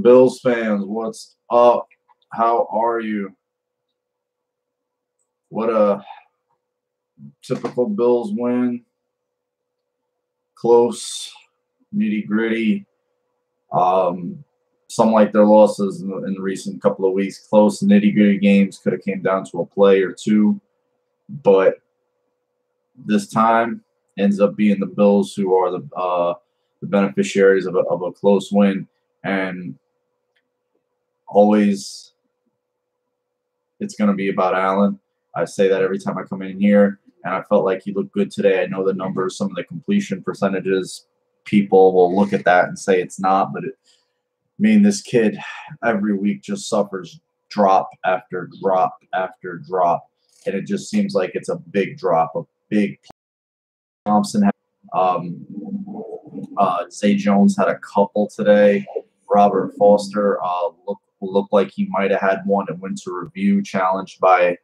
Bills fans, what's up? How are you? What a typical Bills win. Close, nitty-gritty. Some like their losses in the recent couple of weeks. Close, nitty-gritty games could have came down to a play or two. But this time ends up being the Bills who are the beneficiaries of a close win. And always it's going to be about Allen. I say that every time I come in here, and I felt like he looked good today. I know the numbers, some of the completion percentages, people will look at that and say it's not, but this kid every week just suffers drop after drop after drop, and it just seems like it's a big drop, a big. Thompson, Zay Jones had a couple today. Robert Foster looked like he might have had one and went to review, challenged by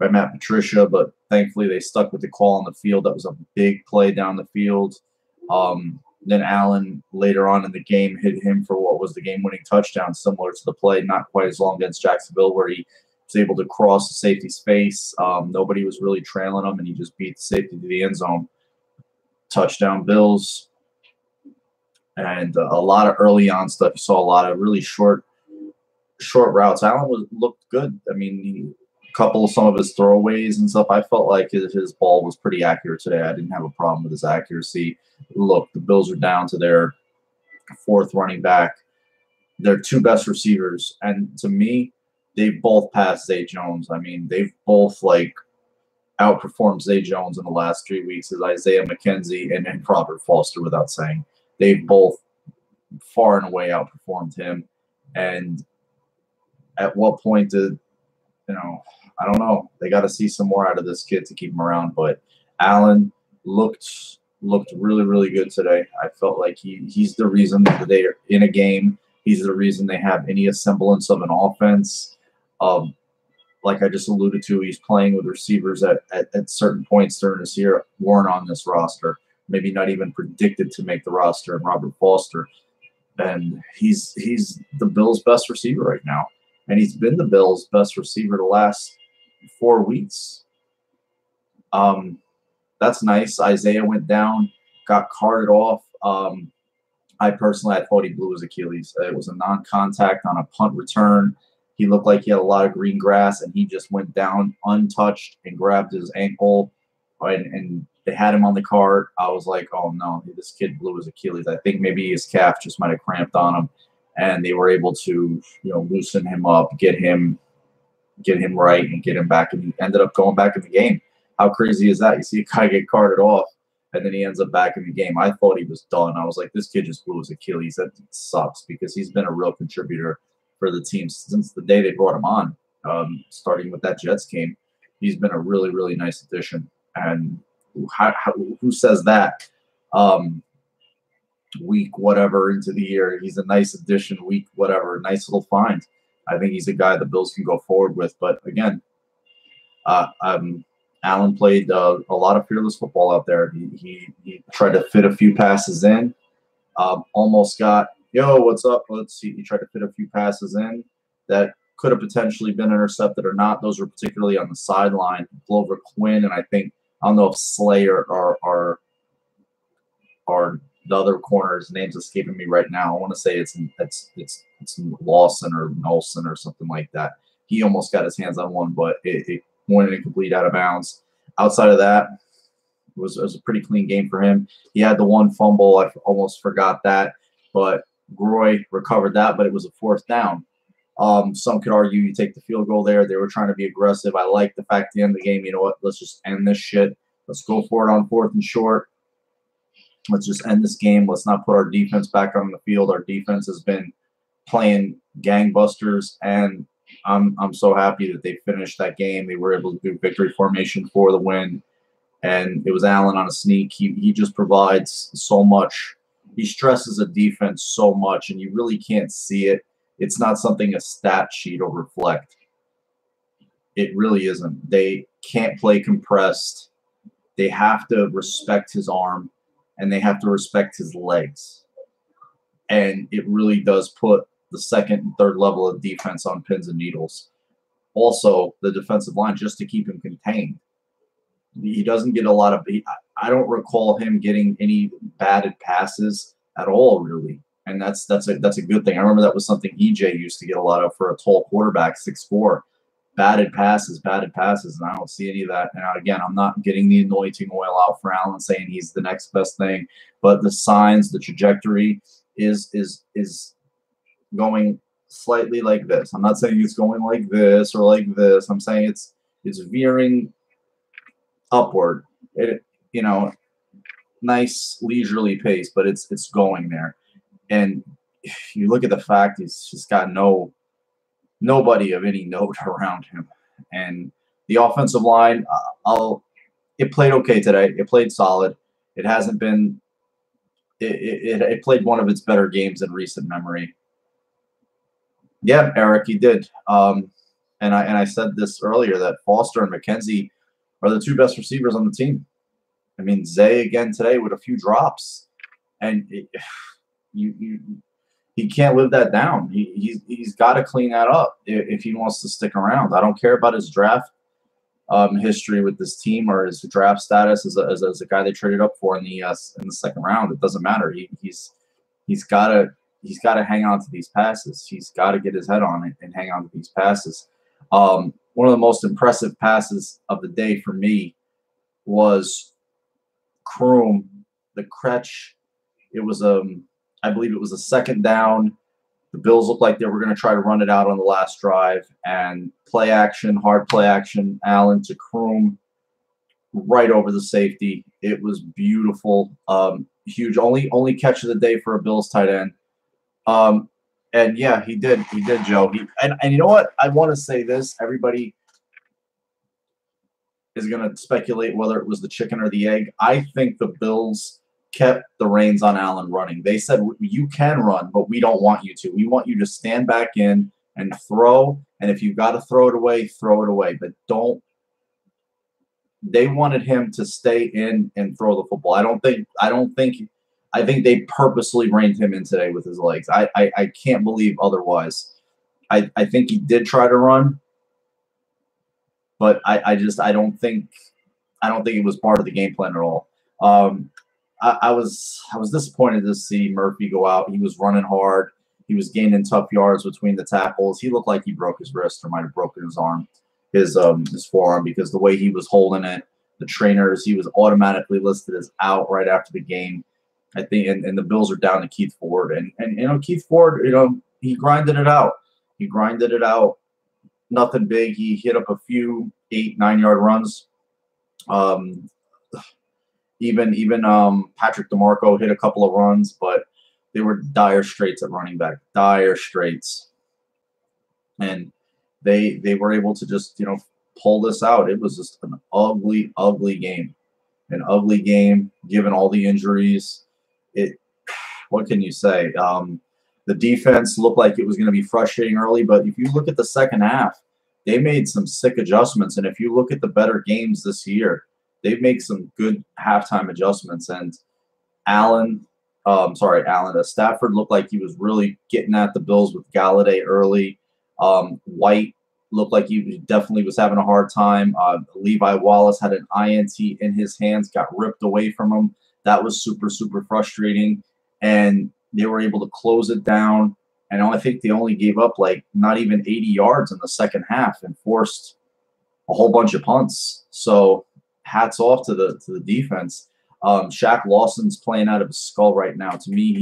Matt Patricia, but thankfully they stuck with the call on the field. That was a big play down the field. Then Allen later on in the game hit him for what was the game-winning touchdown, similar to the play, not quite as long against Jacksonville, where he was able to cross the safety's face. Nobody was really trailing him, and he just beat the safety to the end zone. Touchdown Bills. And a lot of early on stuff. You saw a lot of really short routes. Allen looked good. Some of his throwaways and stuff. I felt like his ball was pretty accurate today. I didn't have a problem with his accuracy. Look, the Bills are down to their fourth running back. Their two best receivers. And to me, they've both passed Zay Jones. They've both outperformed Zay Jones in the last 3 weeks as Isaiah McKenzie and Robert Foster, without saying. They've both far and away outperformed him. And at what point did, I don't know. They got to see some more out of this kid to keep him around. But Allen looked really, really good today. I felt like he's the reason that they are in a game. He's the reason they have any semblance of an offense. Like I just alluded to, he's playing with receivers at certain points during this year weren't on this roster, maybe not even predicted to make the roster, and Robert Foster. And he's the Bills' best receiver right now. And he's been the Bills' best receiver the last 4 weeks. That's nice. Isaiah went down, got carted off. I thought he blew his Achilles. It was a non-contact on a punt return. He looked like he had a lot of green grass, and he just went down untouched and grabbed his ankle, and they had him on the cart. I was like, oh, no, this kid blew his Achilles. I think maybe his calf just might have cramped on him, and they were able to loosen him up, get him right, and get him back, and he ended up going back in the game. How crazy is that? You see a guy get carted off, and then he ends up back in the game. I thought he was done. I was like, this kid just blew his Achilles. That sucks because he's been a real contributor for the team since the day they brought him on, starting with that Jets game. He's been a really, really nice addition. And who says that? Week whatever into the year, he's a nice addition. Week whatever, nice little find. I think he's a guy the Bills can go forward with. But again, Allen played a lot of fearless football out there. He tried to fit a few passes in, almost got, yo, what's up? Let's see. He tried to fit a few passes in that could have potentially been intercepted or not. Those were particularly on the sideline. Glover Quinn, and I don't know if Slay or the other corner's name's escaping me right now. I want to say it's Lawson or Nelson or something like that. He almost got his hands on one, but it went incomplete out of bounds. Outside of that, it was a pretty clean game for him. He had the one fumble. I almost forgot that, but Groy recovered that, but it was a fourth down. Some could argue you take the field goal there. They were trying to be aggressive. I like the fact at the end of the game, you know what, let's just end this shit. Let's go for it on 4th and short. Let's just end this game. Let's not put our defense back on the field. Our defense has been playing gangbusters, and I'm so happy that they finished that game. They were able to do victory formation for the win, and it was Allen on a sneak. He just provides so much. He stresses a defense so much, and you really can't see it. It's not something a stat sheet will reflect. It really isn't. They can't play compressed. They have to respect his arm, and they have to respect his legs. And it really does put the second and third level of defense on pins and needles. Also, the defensive line, just to keep him contained. He doesn't get a lot of – I don't recall him getting any batted passes at all, really. And that's a good thing. I remember that was something EJ used to get a lot of for a tall quarterback, 6'4". Batted passes, and I don't see any of that. And again, I'm not getting the anointing oil out for Allen saying he's the next best thing, but the signs, the trajectory is going slightly like this. I'm not saying it's going like this or like this. I'm saying it's veering upward. Nice leisurely pace, but it's going there. And you look at the fact he's just got nobody of any note around him. And the offensive line, it played okay today. It played solid. It hasn't been it played one of its better games in recent memory. Yeah, Eric, he did. And I said this earlier that Foster and McKenzie are the two best receivers on the team. I mean, Zay again today with a few drops, and he can't live that down. He's got to clean that up if he wants to stick around. I don't care about his draft history with this team or his draft status as a guy they traded up for in the second round. It doesn't matter. He's got to hang on to these passes. He's got to get his head on it and hang on to these passes. One of the most impressive passes of the day for me was Kroom, the catch. It was I believe it was a second down. The Bills looked like they were going to try to run it out on the last drive, and play action, hard play action, Allen to Kroom right over the safety. It was beautiful. Huge, only catch of the day for a Bills tight end. And yeah, he did, Joe. And you know what? I want to say this. Everybody is going to speculate whether it was the chicken or the egg. I think the Bills kept the reins on Allen running. They said, you can run, but we don't want you to. We want you to stand back in and throw. And if you've got to throw it away, throw it away. But don't. They wanted him to stay in and throw the football. I think they purposely reined him in today with his legs. I can't believe otherwise. I think he did try to run, but I don't think it was part of the game plan at all. I was disappointed to see Murphy go out. He was running hard. He was gaining tough yards between the tackles. He looked like he broke his wrist or might have broken his arm, his forearm, because the way he was holding it, the trainers, he was automatically listed as out right after the game. I think, and the Bills are down to Keith Ford, and Keith Ford, he grinded it out. Nothing big. He hit up a few 8-9 yard runs. Even Patrick DeMarco hit a couple of runs, but they were dire straits at running back, dire straits. And they were able to just, pull this out. It was just an ugly, ugly game. An ugly game, given all the injuries. What can you say? The defense looked like it was going to be frustrating early, but if you look at the second half, they made some sick adjustments. And if you look at the better games this year, they've made some good halftime adjustments. And Stafford looked like he was really getting at the Bills with Galladay early. White looked like he definitely was having a hard time. Levi Wallace had an INT in his hands, got ripped away from him. That was super, super frustrating. And they were able to close it down. And I think they only gave up not even 80 yards in the second half and forced a whole bunch of punts. So hats off to the defense. Shaq Lawson's playing out of his skull right now. To me,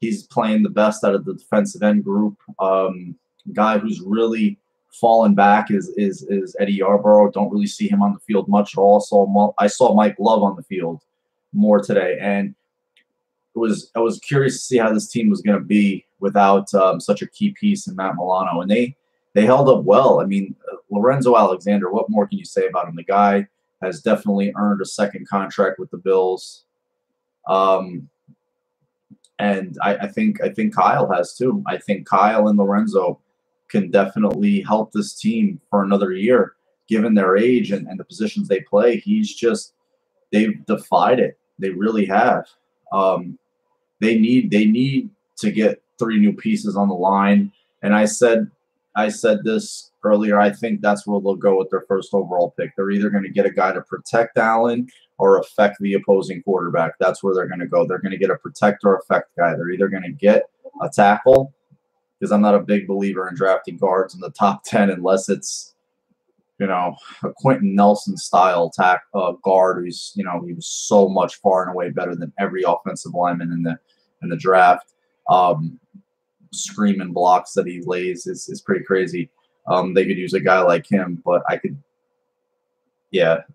he's playing the best out of the defensive end group. Guy who's really fallen back is Eddie Yarborough. Don't really see him on the field much at all. I saw Mike Love on the field more today, and I was curious to see how this team was going to be without such a key piece in Matt Milano, and they held up well. I mean, Lorenzo Alexander, what more can you say about him? The guy has definitely earned a second contract with the Bills, and I think Kyle has too. I think Kyle and Lorenzo can definitely help this team for another year, given their age and the positions they play. They've defied it. They really have. They need to get 3 new pieces on the line. And I said this earlier. I think that's where they'll go with their first overall pick. They're either going to get a guy to protect Allen or affect the opposing quarterback. That's where they're going to go. They're going to get a protect or affect guy. They're either going to get a tackle, because I'm not a big believer in drafting guards in the top 10 unless it's, you know, a Quentin Nelson style guard who's, you know, he was so much far and away better than every offensive lineman in the draft. Screaming blocks that he lays is pretty crazy. They could use a guy like him, but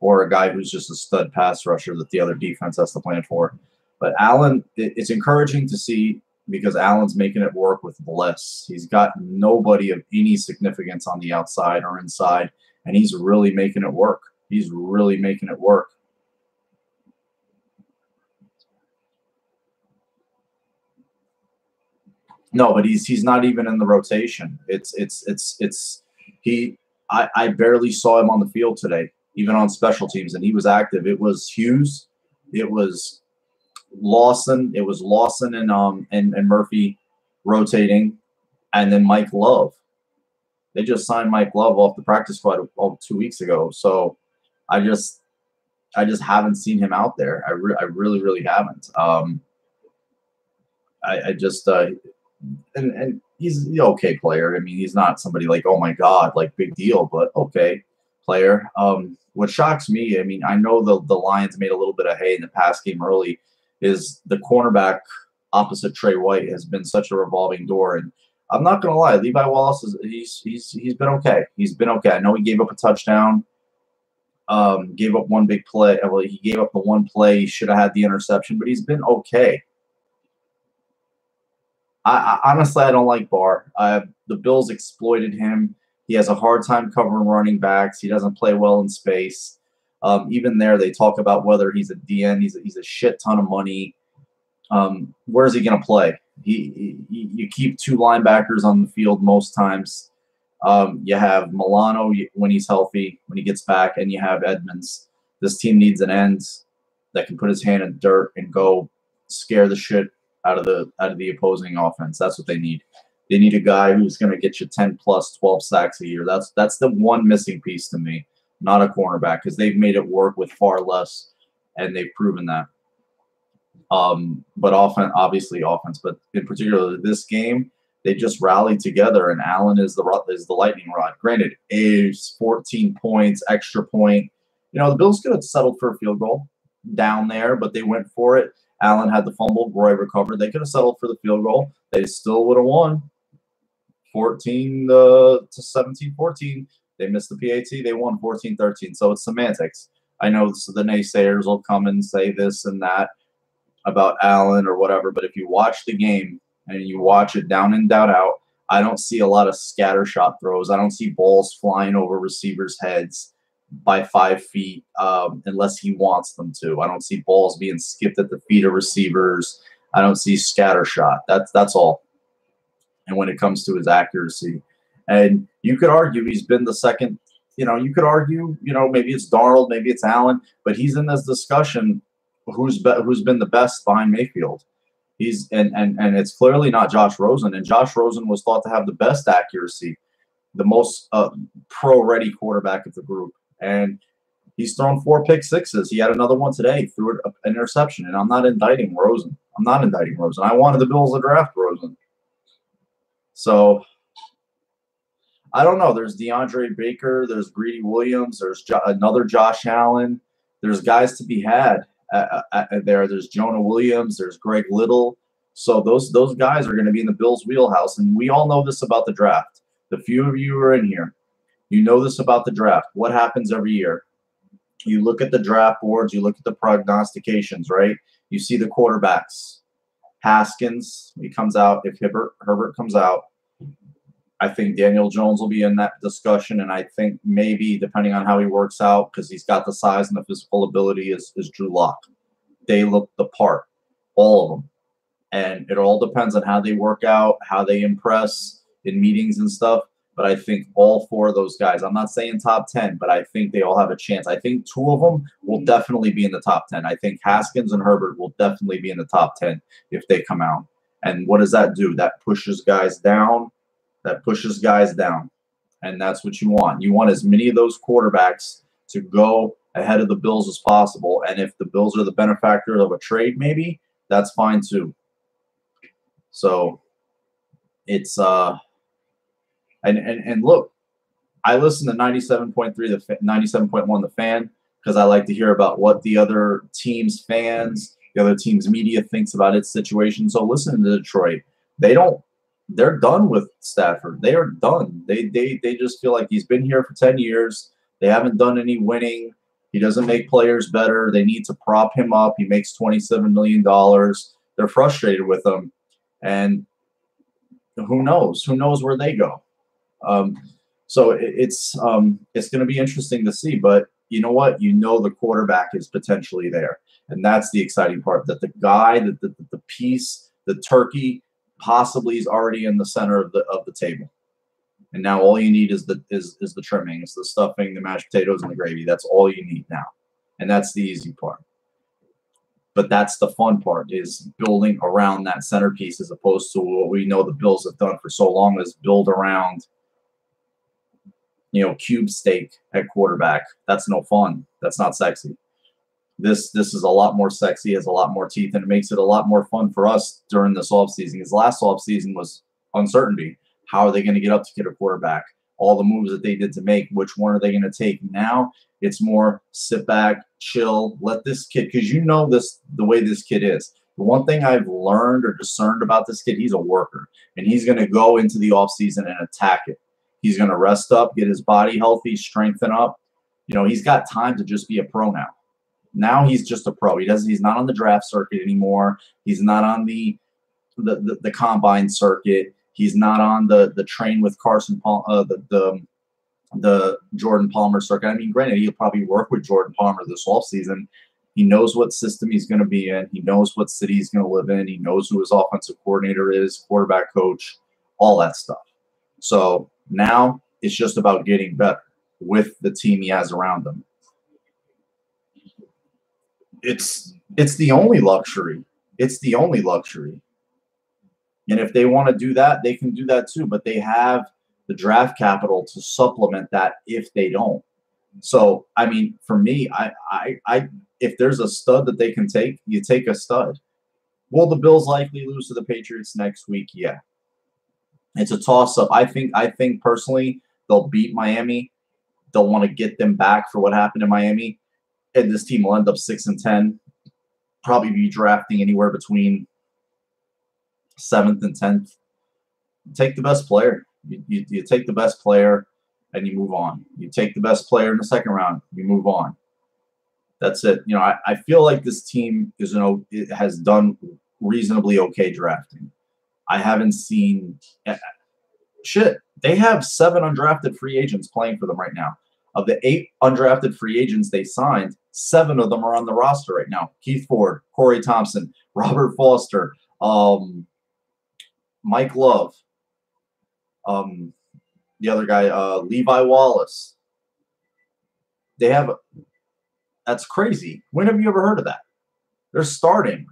or a guy who's just a stud pass rusher that the other defense has to plan for. But Allen, it's encouraging to see, because Allen's making it work with Bliss. He's got nobody of any significance on the outside or inside, and he's really making it work. He's really making it work. No, but he's not even in the rotation. I barely saw him on the field today, even on special teams, and he was active. It was Hughes, it was Lawson and Murphy rotating, and then Mike Love. They just signed Mike Love off the practice squad 2 weeks ago. So I just haven't seen him out there. I really haven't. And he's an okay player. I mean, he's not somebody like, oh my God, like big deal, but okay player. What shocks me, I mean, I know the Lions made a little bit of hay in the pass game early, is the cornerback opposite Trey White has been such a revolving door. And I'm not gonna lie, Levi Wallace he's been okay. He's been okay. I know he gave up a touchdown, gave up one big play. Well, he gave up the one play. He should have had the interception, but he's been okay. I honestly, I don't like Barr. The Bills exploited him. He has a hard time covering running backs. He doesn't play well in space. Even there, they talk about whether he's a DN. He's a shit ton of money. Where's he going to play? You keep 2 linebackers on the field most times. You have Milano when he's healthy, when he gets back, and you have Edmonds. This team needs an end that can put his hand in dirt and go scare the shit out of the opposing offense. That's what they need. They need a guy who's going to get you 10 plus 12 sacks a year. That's the one missing piece to me, not a cornerback, because they've made it work with far less, and they've proven that. But obviously offense, but in particular this game, they just rallied together, and Allen is the lightning rod. Granted, is 14 points, extra point. You know, the Bills could have settled for a field goal down there, but they went for it. Allen had the fumble. Roy recovered. They could have settled for the field goal. They still would have won 14 to 17-14. They missed the PAT. They won 14-13. So it's semantics. I know the naysayers will come and say this and that about Allen or whatever, but if you watch the game and you watch it down in, down out, I don't see a lot of scatter shot throws. I don't see balls flying over receivers' heads by 5 feet unless he wants them to. I don't see balls being skipped at the feet of receivers. I don't see scatter shot. That's all. And when it comes to his accuracy, and you could argue he's been the second. You know, you could argue, you know, maybe it's Darnold, maybe it's Allen, but he's in this discussion. Who's been the best behind Mayfield? And it's clearly not Josh Rosen. And Josh Rosen was thought to have the best accuracy, the most pro-ready quarterback of the group. And he's thrown 4 pick sixes. He had another one today, threw an interception. And I'm not indicting Rosen. I wanted the Bills to draft Rosen. So I don't know. There's DeAndre Baker. There's Greedy Williams. There's another Josh Allen. There's guys to be had there. There's Jonah Williams. There's Greg Little. So those guys are going to be in the Bills' wheelhouse. And we all know this about the draft. The few of you who are in here, you know this about the draft. What happens every year? You look at the draft boards. You look at the prognostications, right? You see the quarterbacks. Haskins, he comes out. If Herbert comes out, I think Daniel Jones will be in that discussion, and I think maybe, depending on how he works out, because he's got the size and the physical ability, is Drew Lock. They look the part, all of them. And it all depends on how they work out, how they impress in meetings and stuff. But I think all 4 of those guys, I'm not saying top 10, but I think they all have a chance. I think 2 of them will definitely be in the top 10. I think Haskins and Herbert will definitely be in the top 10 if they come out. And what does that do? That pushes guys down. That pushes guys down. And that's what you want. You want as many of those quarterbacks to go ahead of the Bills as possible. And if the Bills are the benefactor of a trade, maybe, that's fine too. So it's and look, I listen to 97.3, the 97.1 The Fan, because I like to hear about what the other team's fans, the other team's media thinks about its situation. So listen to Detroit. They're done with Stafford. They are done. They just feel like he's been here for 10 years. They haven't done any winning. He doesn't make players better. They need to prop him up. He makes $27 million. They're frustrated with him. And who knows? Who knows where they go? So it's going to be interesting to see. But you know what? You know the quarterback is potentially there. And that's the exciting part, that the guy, the piece, the turkey possibly is already in the center of the table. And now all you need is the trimmings, the stuffing, the mashed potatoes, and the gravy. That's all you need now. And that's the easy part. But that's the fun part, is building around that centerpiece, as opposed to what we know the Bills have done for so long, is build around, cube steak at quarterback. That's no fun. That's not sexy. This is a lot more sexy, has a lot more teeth, and it makes it a lot more fun for us during this offseason. Because last offseason was uncertainty. How are they going to get up to get a quarterback? All the moves that they did to make, which one are they going to take? Now it's more sit back, chill, let this kid, because the way this kid is. The one thing I've learned or discerned about this kid, he's a worker, and he's going to go into the offseason and attack it. He's going to rest up, get his body healthy, strengthen up. He's got time to just be a pro now. Now he's just a pro. He's not on the draft circuit anymore. He's not on the combine circuit. He's not on the train with Carson Palmer, the Jordan Palmer circuit. I mean, granted, he'll probably work with Jordan Palmer this offseason. He knows what system he's going to be in. He knows what city he's going to live in. He knows who his offensive coordinator is, quarterback coach, all that stuff. So now it's just about getting better with the team he has around him. It's the only luxury. It's the only luxury. And if they want to do that, they can do that too. But they have the draft capital to supplement that if they don't. So, I mean, for me, I if there's a stud that they can take, you take a stud. Will the Bills likely lose to the Patriots next week? Yeah. It's a toss-up. I think personally they'll beat Miami. They'll want to get them back for what happened in Miami. And this team will end up 6-10. Probably be drafting anywhere between 7th and 10th. Take the best player. You take the best player and you move on. You take the best player in the second round, you move on. That's it. I feel like this team it has done reasonably okay drafting. I haven't seen shit. They have 7 undrafted free agents playing for them right now. Of the 8 undrafted free agents they signed, 7 of them are on the roster right now. Keith Ford, Corey Thompson, Robert Foster, Mike Love, the other guy, Levi Wallace. That's crazy. When have you ever heard of that? They're starting.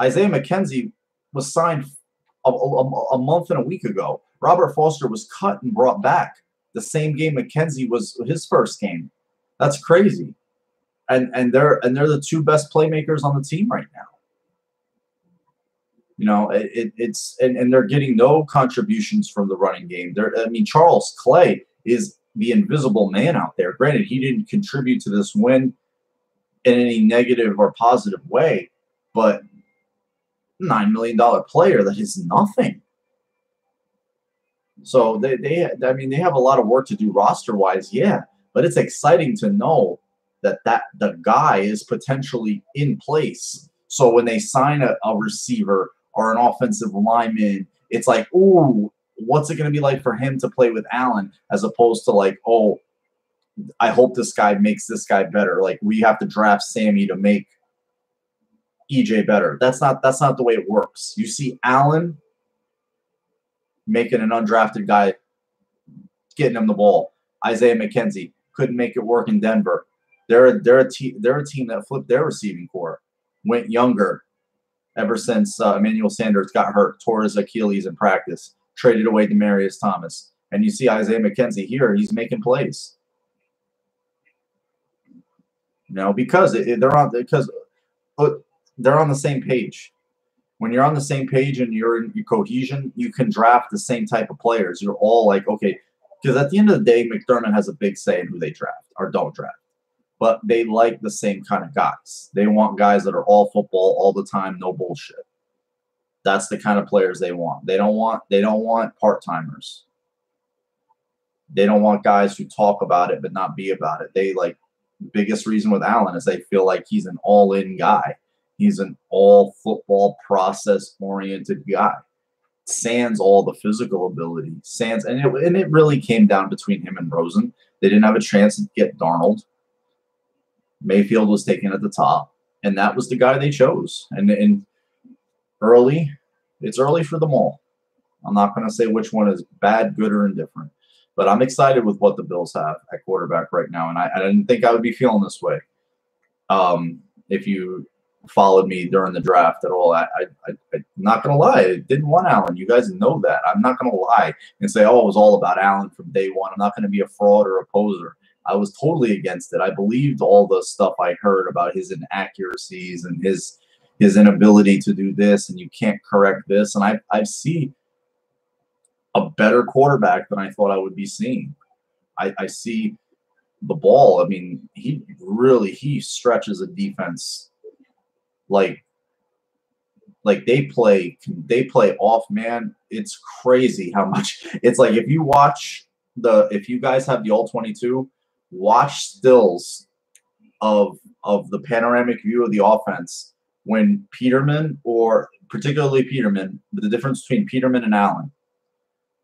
Isaiah McKenzie was signed a month and a week ago. Robert Foster was cut and brought back the same game McKenzie was his first game. That's crazy. And they're the 2 best playmakers on the team right now. And they're getting no contributions from the running game. Charles Clay is the invisible man out there. Granted, he didn't contribute to this win in any negative or positive way, but $9 million player, that is nothing. So they have a lot of work to do roster-wise, yeah, but it's exciting to know that the guy is potentially in place. So when they sign a receiver or an offensive lineman, it's like, ooh, what's it going to be like for him to play with Allen, as opposed to like, oh, I hope this guy makes this guy better. Like, we have to draft Sammy to make EJ better. That's not the way it works. You see Allen making an undrafted guy, getting him the ball. Isaiah McKenzie couldn't make it work in Denver. They're a team that flipped their receiving core, went younger, ever since Emmanuel Sanders got hurt, tore his Achilles in practice, traded away Demaryius Thomas. And you see Isaiah McKenzie here, he's making plays. You know, because they're on the same page. When you're on the same page and you're in cohesion, you can draft the same type of players. You're all like, okay, because at the end of the day, McDermott has a big say in who they draft or don't draft. But they like the same kind of guys. They want guys that are all football all the time, no bullshit. That's the kind of players they want. They don't want part-timers. They don't want guys who talk about it but not be about it. They like the biggest reason with Allen is they feel like he's an all-in guy. He's an all football process-oriented guy. Sans all the physical ability. Sans and it really came down between him and Rosen. They didn't have a chance to get Darnold. Mayfield was taken at the top, and that was the guy they chose. And early, it's early for them all. I'm not going to say which one is bad, good, or indifferent, but I'm excited with what the Bills have at quarterback right now, and I didn't think I would be feeling this way. If you followed me during the draft at all, I'm not going to lie. I didn't want Allen. You guys know that. I'm not going to lie and say, oh, it was all about Allen from day one. I'm not going to be a fraud or a poser. I was totally against it. I believed all the stuff I heard about his inaccuracies and his inability to do this, and you can't correct this. And I see a better quarterback than I thought I would be seeing. I see the ball. I mean, he stretches a defense like they play off, man. It's crazy how much. It's like if you guys have the all-22, watch stills of the panoramic view of the offense when Peterman, or particularly Peterman, the difference between Peterman and Allen.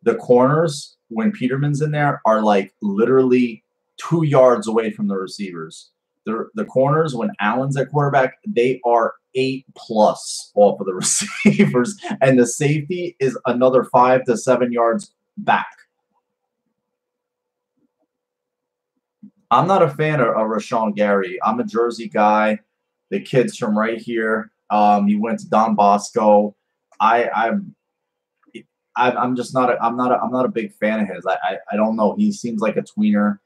The corners, when Peterman's in there, are like literally 2 yards away from the receivers. The corners, when Allen's at quarterback, they are 8+ off of the receivers, and the safety is another 5 to 7 yards back. I'm not a fan of Rashawn Gary. I'm a Jersey guy. The kid's from right here. He went to Don Bosco. I'm just not a big fan of his. I don't know. He seems like a tweener.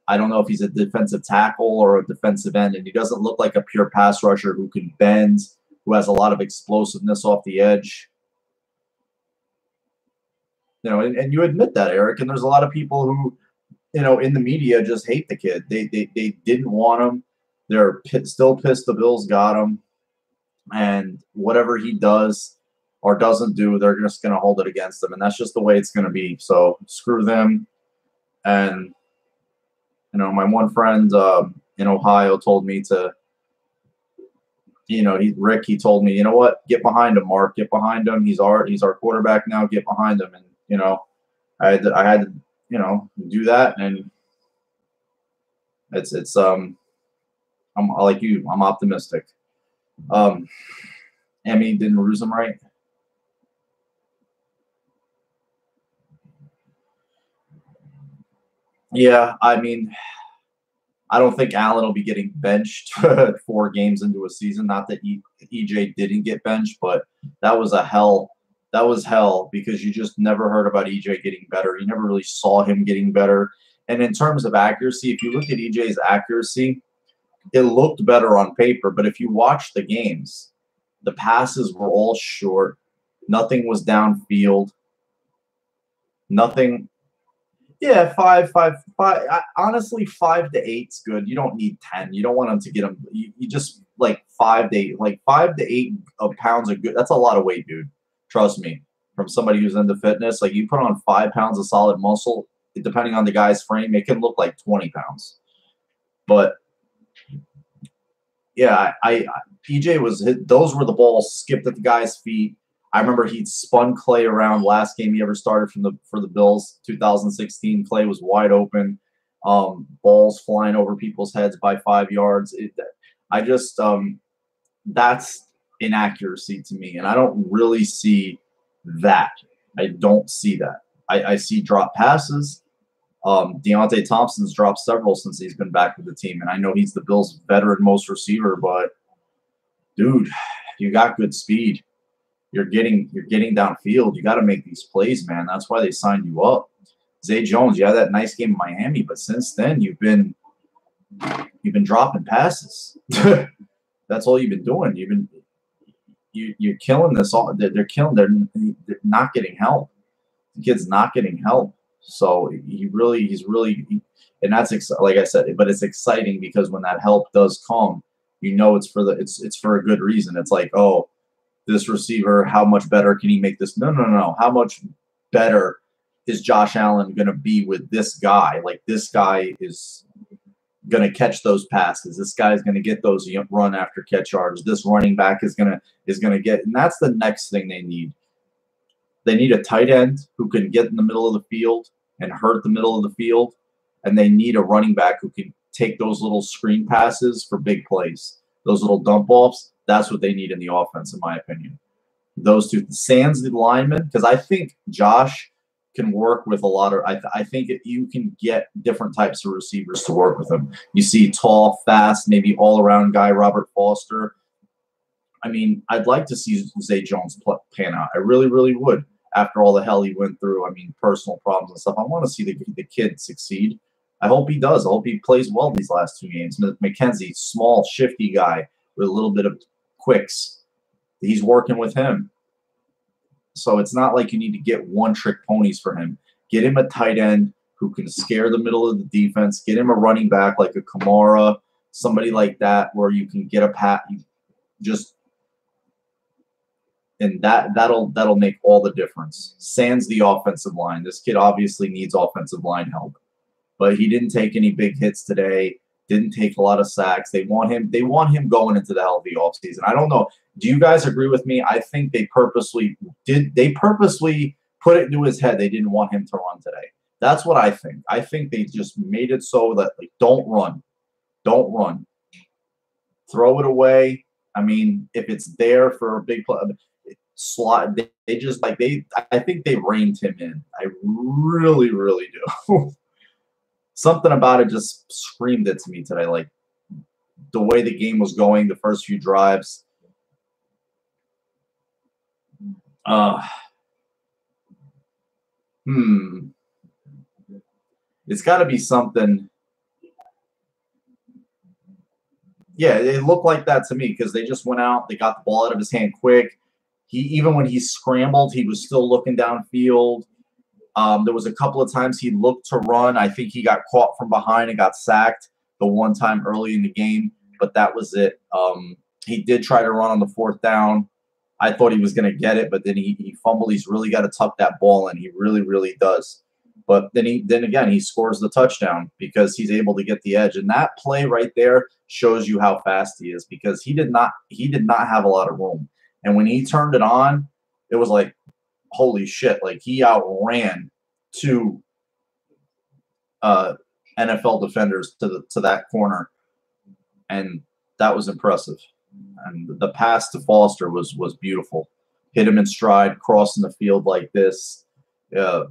I don't know if he's a defensive tackle or a defensive end, and he doesn't look like a pure pass rusher who can bend, who has a lot of explosiveness off the edge. You know, and you admit that, Eric. And there's a lot of people who, you know, in the media just hate the kid. They didn't want him. They're still pissed the Bills got him. And whatever he does or doesn't do, they're just going to hold it against him. And that's just the way it's going to be. So screw them. And, you know, my one friend in Ohio told me to, you know, Rick, he told me, you know what, get behind him, Mark, get behind him. He's our quarterback now, get behind him. And, you know, I had to, you know, do that. And I'm like you, I'm optimistic. Emmy didn't lose him, right? Yeah, I mean, I don't think Allen will be getting benched 4 games into a season. Not that EJ didn't get benched, but that was hell. That was hell because you just never heard about EJ getting better. You never really saw him getting better. And in terms of accuracy, if you look at EJ's accuracy, it looked better on paper. But if you watch the games, the passes were all short. Nothing was downfield. Nothing. Yeah, 5. Honestly, 5 to 8's good. You don't need 10. You don't want them to get them. You just like 5 to 8. Like 5 to 8 pounds are good. That's a lot of weight, dude. Trust me. From somebody who's into fitness, like you put on 5 pounds of solid muscle, depending on the guy's frame, it can look like 20 pounds. But yeah, EJ those were the balls skipped at the guy's feet. I remember he spun Clay around last game he ever started for the Bills, 2016. Clay was wide open, balls flying over people's heads by 5 yards. That's inaccuracy to me, and I don't really see that. I don't see that. I see drop passes. Deontay Thompson's dropped several since he's been back with the team, and I know he's the Bills' veteran most receiver, but dude, You got good speed. You're getting downfield. You got to make these plays, man. That's why they signed you up. Zay Jones, you had that nice game in Miami, but since then you've been dropping passes. That's all you've been doing. You're killing this. All they're killing. They're not getting help. The kid's not getting help. So he's really, and that's like I said. But it's exciting because when that help does come, you know it's for a good reason. It's like, oh, this receiver, how much better can he make this? No. How much better is Josh Allen going to be with this guy? Like, this guy is going to catch those passes. This guy is going to get those run after catch yards. This running back is going to get, and that's the next thing they need. They need a tight end who can get in the middle of the field and hurt the middle of the field, and they need a running back who can take those little screen passes for big plays, those little dump offs. That's what they need in the offense, in my opinion. Those two, sans the linemen, because I think Josh can work with a lot of. I think you can get different types of receivers to work with him. You see tall, fast, maybe all-around guy Robert Foster. I mean, I'd like to see Zay Jones pan out. I really, really would. After all the hell he went through, I mean, personal problems and stuff, I want to see the kid succeed. I hope he does. I hope he plays well these last 2 games. McKenzie, small, shifty guy with a little bit of quicks. He's working with him. So it's not like you need to get one-trick ponies for him. Get him a tight end who can scare the middle of the defense. Get him a running back like a Kamara, somebody like that, where you can get a pat. And that'll make all the difference. Sans the offensive line. This kid obviously needs offensive line help, but he didn't take any big hits today. Didn't take a lot of sacks. They want him going into the healthy offseason. I don't know. Do you guys agree with me? I think they purposely put it into his head they didn't want him to run today. That's what I think. I think they just made it so that, like, don't run. Don't run. Throw it away. I mean, if it's there for a big play, slot, I think they reined him in. I really, really do. Something about it just screamed it to me today. Like, the way the game was going, the first few drives. It's got to be something. Yeah, it looked like that to me because they just went out. They got the ball out of his hand quick. Even when he scrambled, he was still looking downfield. There was a couple of times he looked to run. I think he got caught from behind and got sacked the one time early in the game, but that was it. He did try to run on the 4th down. I thought he was going to get it, but then he fumbled. He's really got to tuck that ball in. He really, really does. But then again, he scores the touchdown because he's able to get the edge. And that play right there shows you how fast he is because he did not have a lot of room. And when he turned it on, it was like, holy shit. Like, he outran 2 NFL defenders to that corner. And that was impressive. And the pass to Foster was beautiful. Hit him in stride, crossing the field like this.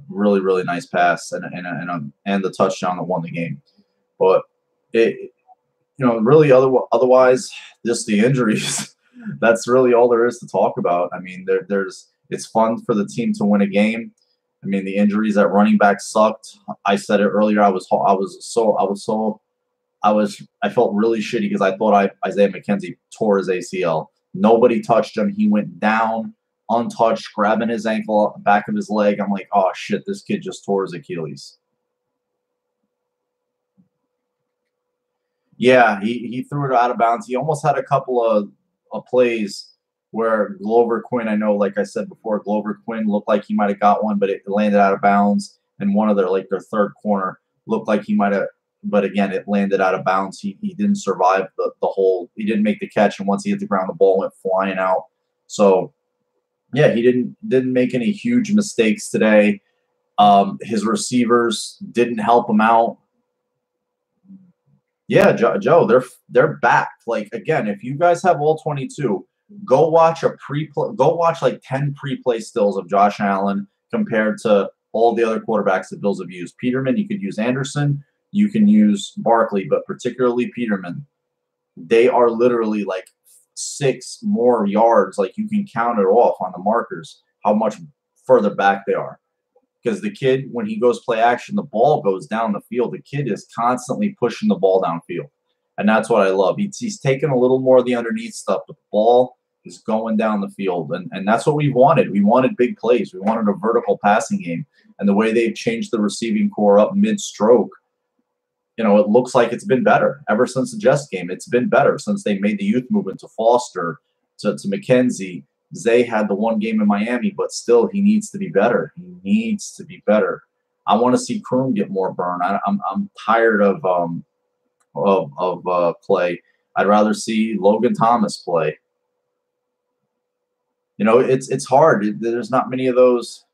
Really, really nice pass and the touchdown that won the game. But really otherwise, just the injuries. That's really all there is to talk about. I mean, it's fun for the team to win a game. I mean, the injuries at running back sucked. I said it earlier. I felt really shitty because I thought Isaiah McKenzie tore his ACL. Nobody touched him. He went down untouched, grabbing his ankle, back of his leg. I'm like, oh shit, this kid just tore his Achilles. Yeah, he threw it out of bounds. He almost had a couple of plays where Glover Quinn, I know, like I said before, Glover Quinn looked like he might have got one, but it landed out of bounds. And one of their 3rd corner looked like he might have, but again, it landed out of bounds. He didn't survive the whole, he didn't make the catch. And once he hit the ground, the ball went flying out. So yeah, he didn't make any huge mistakes today. His receivers didn't help him out. Yeah, Joe, they're back. Like, again, if you guys have all 22, go watch like 10 pre-play stills of Josh Allen compared to all the other quarterbacks the Bills have used. Peterman, you could use Anderson, you can use Barkley, but particularly Peterman. They are literally like 6 more yards, like you can count it off on the markers how much further back they are. Because the kid, when he goes play action, the ball goes down the field. The kid is constantly pushing the ball downfield. And that's what I love. He's taking a little more of the underneath stuff, but the ball is going down the field. And that's what we wanted. We wanted big plays. We wanted a vertical passing game. And the way they've changed the receiving core up mid-stroke, you know, it looks like it's been better. Ever since the Jets game, it's been better since they made the youth movement to Foster, to McKenzie. Zay had the one game in Miami, but still he needs to be better. He needs to be better. I want to see Kroon get more burn. I'm tired of play. I'd rather see Logan Thomas play. You know, it's hard. There's not many of those.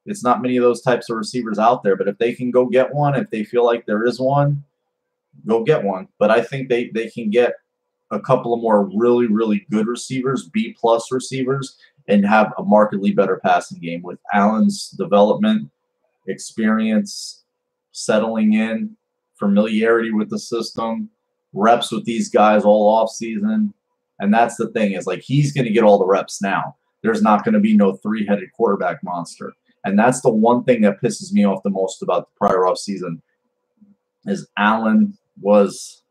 It's not many of those types of receivers out there. But if they can go get one, if they feel like there is one, go get one. But I think they can get a couple of more really, really good receivers, B+ receivers, and have a markedly better passing game with Allen's development, experience, settling in, familiarity with the system, reps with these guys all off season. And that's the thing, is like he's going to get all the reps now. There's not going to be no 3-headed quarterback monster. And that's the one thing that pisses me off the most about the prior off season is Allen was –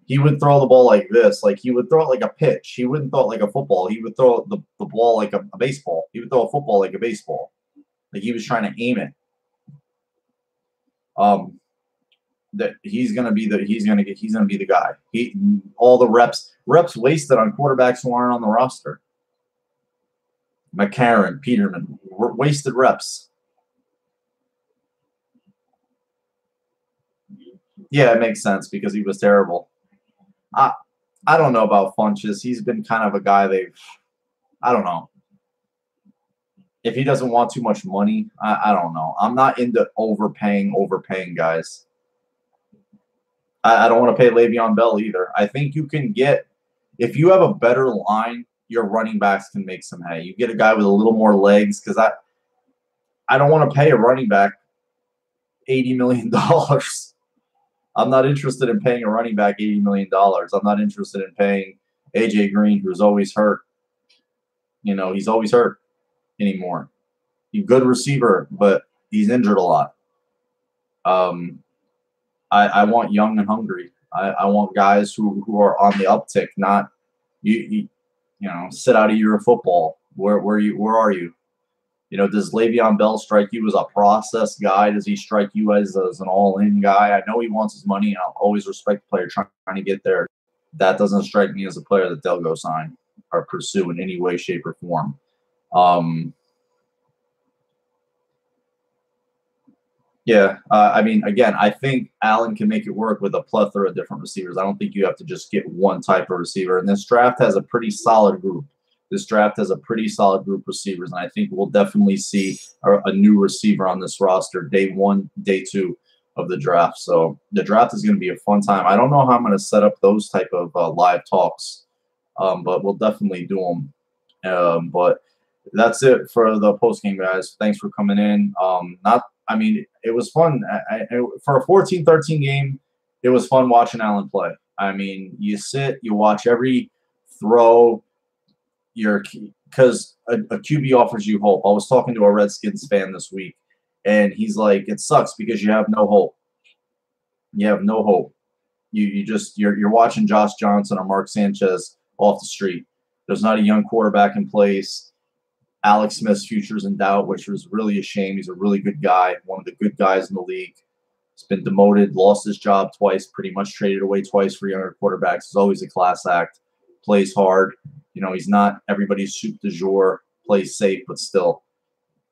he would throw the ball like this. Like he would throw it like a pitch. He wouldn't throw it like a football. He would throw the ball like a baseball. He would throw a football like a baseball. Like he was trying to aim it. That he's gonna be the guy. All the reps wasted on quarterbacks who aren't on the roster. McCarron, Peterman, wasted reps. Yeah, it makes sense because he was terrible. I don't know about Funches. He's been kind of a guy I don't know. If he doesn't want too much money, I don't know. I'm not into overpaying guys. I don't want to pay Le'Veon Bell either. I think you can get, if you have a better line, your running backs can make some hay. You get a guy with a little more legs, because I don't want to pay a running back $80 million. I'm not interested in paying a running back $80 million. I'm not interested in paying A.J. Green, who's always hurt. You know, he's always hurt anymore. He's a good receiver, but he's injured a lot. I want young and hungry. I want guys who are on the uptick, not you know, sit out a year of football. Where are you? You know, does Le'Veon Bell strike you as a process guy? Does he strike you as an all-in guy? I know he wants his money, and I'll always respect the player trying to get there. That doesn't strike me as a player that they'll go sign or pursue in any way, shape, or form. I mean, again, I think Allen can make it work with a plethora of different receivers. I don't think you have to just get one type of receiver. And this draft has a pretty solid group. This draft has a pretty solid group of receivers, and I think we'll definitely see a new receiver on this roster day 1, day 2 of the draft. So the draft is going to be a fun time. I don't know how I'm going to set up those type of live talks, but we'll definitely do them. But that's it for the postgame, guys. Thanks for coming in. I mean, it was fun. For a 14-13 game, it was fun watching Allen play. I mean, you sit, you watch every throw. Because a QB offers you hope. I was talking to a Redskins fan this week, and he's like, it sucks because you have no hope. You have no hope. You're watching Josh Johnson or Mark Sanchez off the street. There's not a young quarterback in place. Alex Smith's future's in doubt, which was really a shame. He's a really good guy, one of the good guys in the league. He's been demoted, lost his job twice, pretty much traded away twice for younger quarterbacks. He's always a class act, plays hard. You know, he's not everybody's soup du jour, plays safe, but still.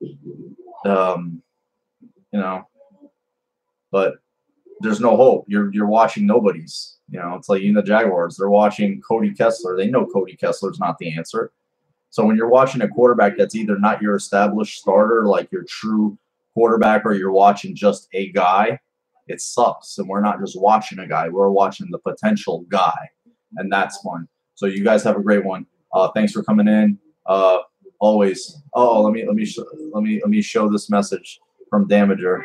You know, but there's no hope. You're watching nobodies. You know, it's like the Jaguars. They're watching Cody Kessler. They know Cody Kessler's not the answer. So when you're watching a quarterback that's either not your established starter, like your true quarterback, or you're watching just a guy, it sucks. And we're not just watching a guy. We're watching the potential guy, and that's fun. So you guys have a great one. Thanks for coming in. Always. Oh, let me show this message from Damager.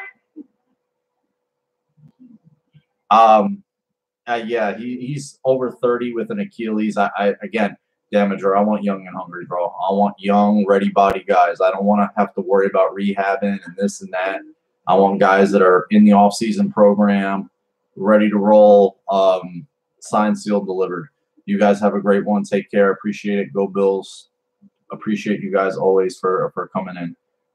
Yeah, he's over 30 with an Achilles. Again, Damager, I want young and hungry, bro. I want young, ready body guys. I don't want to have to worry about rehabbing and this and that. I want guys that are in the off-season program, ready to roll, signed, sealed, delivered. You guys have a great one. Take care. Appreciate it. Go Bills. Appreciate you guys always for coming in.